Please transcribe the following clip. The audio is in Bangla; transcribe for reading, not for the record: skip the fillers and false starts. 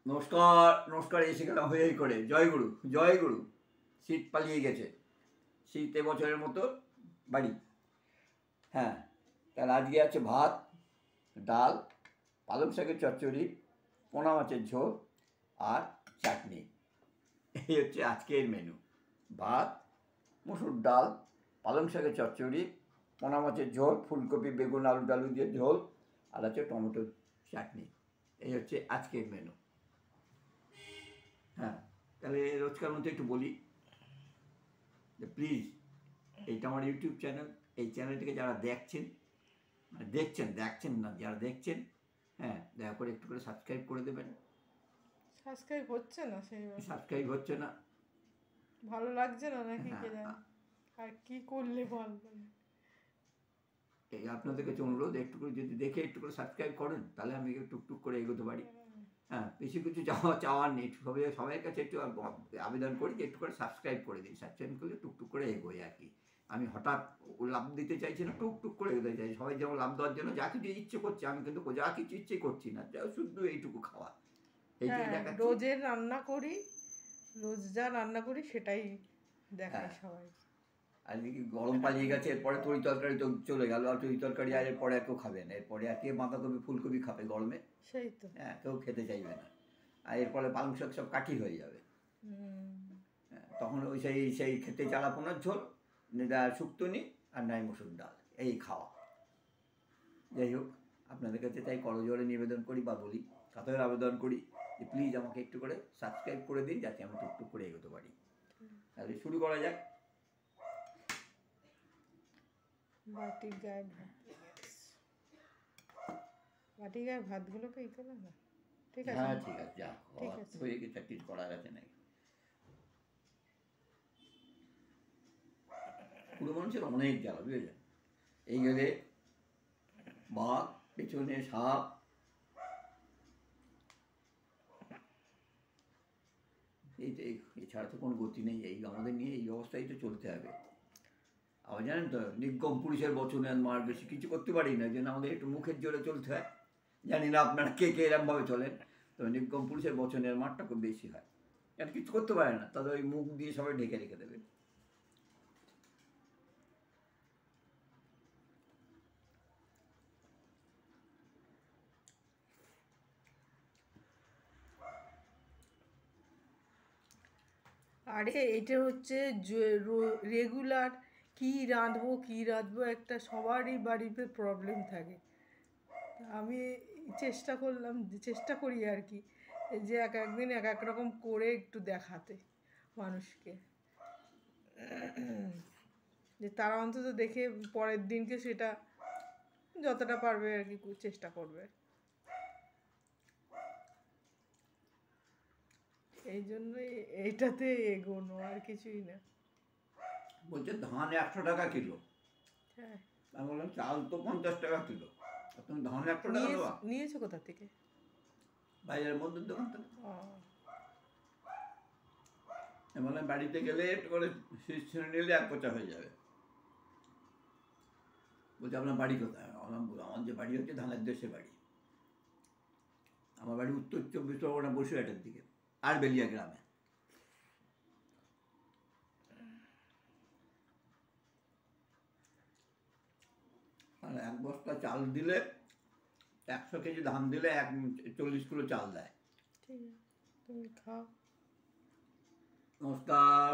নমস্কার নমস্কার এসে গেলাম হয়ে করে জয় গুরু জয় গুরু। শীত পালিয়ে গেছে, শীত এবছরের মতো বাড়ি। হ্যাঁ, তাহলে আজকে আছে ভাত, ডাল, পালং শাকের চচ্চড়ি, পোনা মাছের ঝোল আর চাটনি। এই হচ্ছে আজকের মেনু। ভাত, মুসুর ডাল, পালং শাকের চচ্চড়ি, পোনা মাছের ঝোল, ফুলকপি বেগুন আলু টালু দিয়ে ঝোল, আর আছে টমেটোর চাটনি। এই হচ্ছে আজকের মেনু। হ্যাঁ, তাহলে রোজকার মধ্যে একটু বলি যে প্লিজ, এইটা আমার ইউটিউব চ্যানেল, এই চ্যানেলটিকে যারা দেখছেন, মানে দেখছেন না, যারা দেখছেন, হ্যাঁ, দয়া করে একটু করে সাবস্ক্রাইব করে দেবেন। সাবস্ক্রাইব হচ্ছে না, সেইভাবে সাবস্ক্রাইব হচ্ছে না, ভালো লাগছে না নাকি কে হ্যাঁ, জানে, আর কি করলে ভালো লাগে। এই আপনাদের কাছে অনুরোধ, একটু করে যদি দেখে একটু করে সাবস্ক্রাইব করেন, তাহলে আমি টুকটুক করে এগোতে পারি। হ্যাঁ, বেশি কিছু চাওয়ার নেই, সবাই কাছে একটু আবেদন করি যে একটু করে সাবস্ক্রাইব করে দিন। সাবস্ক্রাইব করলে টুকটুক করে এগোই আর কি। আমি হঠাৎ লাভ দিতে চাইছি না, টুকটুক করে এগোতে চাইছি। সবাই যেমন লাভ দেওয়ার জন্য যা কিছু ইচ্ছে করছে, আমি কিন্তু যা কিছু ইচ্ছে করছি না, শুধু এইটুকু খাওয়া, এইটুকু হ্যাঁ, দেখাচ্ছি। রোজের রান্না করি, রোজ যা রান্না করি সেটাই দেখাই হ্যাঁ, সবাই। আর কি গরম পালিয়ে গেছে, এরপরে তরি তরকারি তো চলে গেল, আর তরি তরকারি আর এরপরে কেউ খাবে না। এরপরে আর কে বাঁধাকপি ফুলকপি খাবে গরমে? সেই তো। হ্যাঁ, কেউ খেতে চাইবে না। আর এরপরে পালং শাক সব কাঠি হয়ে যাবে। হ্যাঁ, তখন ওই সেই সেই খেতে চালাপোনার ঝোল, শুক্তনি আর নাই মসুর ডাল, এই খাওয়া। যাই হোক, আপনাদের কাছে তাই করজোড়ে নিবেদন করি বা বলি, কাতরের আবেদন করি যে প্লিজ আমাকে একটু করে সাবস্ক্রাইব করে দিন, যাতে আমি টুকটুক করে এগোতে পারি। তাহলে শুরু করা যাক। বাটির গায়ে ভাত, বাটির গায়ে ভাতগুলোকে ই করে না, ঠিক আছে। হ্যাঁ ঠিক আছে, যা ঠিক আছে। হয়ে গেছে, কিছু করার আছে নাকি। পুরো মানুষের অনেক জ্বালা, বুঝেছেন। এই গেলে বাঘ, পেছনে সাপ, এছাড়া তো কোনো গতি নেই। এই আমাদের নিয়ে এই অবস্থায় তো চলতে হবে। আবার জানেন তো, নিগম পুরুষের বচনে মার, বেশি কিছু করতে পারি না, যেন আমাদের একটু মুখের জোরে চলতে হয়। জানি না আপনারা কে কে এরমভাবে চলেন, তো নিগম পুরুষের বচনের মারটা খুব বেশি হয়। আর কিছু করতে পারে না, তাদের ওই মুখ দিয়ে সবাই ঢেকে রেখে দেবে। আরে এটা হচ্ছে রেগুলার, কি রাঁধবো একটা সবারই বাড়িতে প্রবলেম থাকে। আমি চেষ্টা করি আর কি, যে এক একদিন এক এক রকম করে একটু দেখাতে মানুষকে, যে তারা অন্তত দেখে পরের দিনকে সেটা যতটা পারবে আর কি চেষ্টা করবে। এই জন্যই এইটাতে এগোনো, আর কিছুই না। বলছে ধান 100 টাকা কিলো, হ্যাঁ, আমি বললাম চাল তো 50 টাকা কিলো, আর তুমি ধান 100 টাকা দেওয়া? নিয়েছো কোথা থেকে? বাইরের মধ্যের দোকান থেকে। ও, আমি বললাম বাড়িতে গেলে একটু করে শীষ ছিঁড়ে নিলে 1 কোচা হয়ে যাবে। বলছে আপনার বাড়ি কোথায়? আমার যে বাড়ি হচ্ছে ধানের দেশে বাড়ি। আমার বাড়ি উত্তর 24 পরগনা, বসিরহাটের দিকে, আর বেলিয়া গ্রামে। আর 1 বস্তা চাল দিলে, 100 কেজি ধান দিলে 40 কিলো চাল দেয়। ঠিক আছে, তুমি খাও। নমস্কার।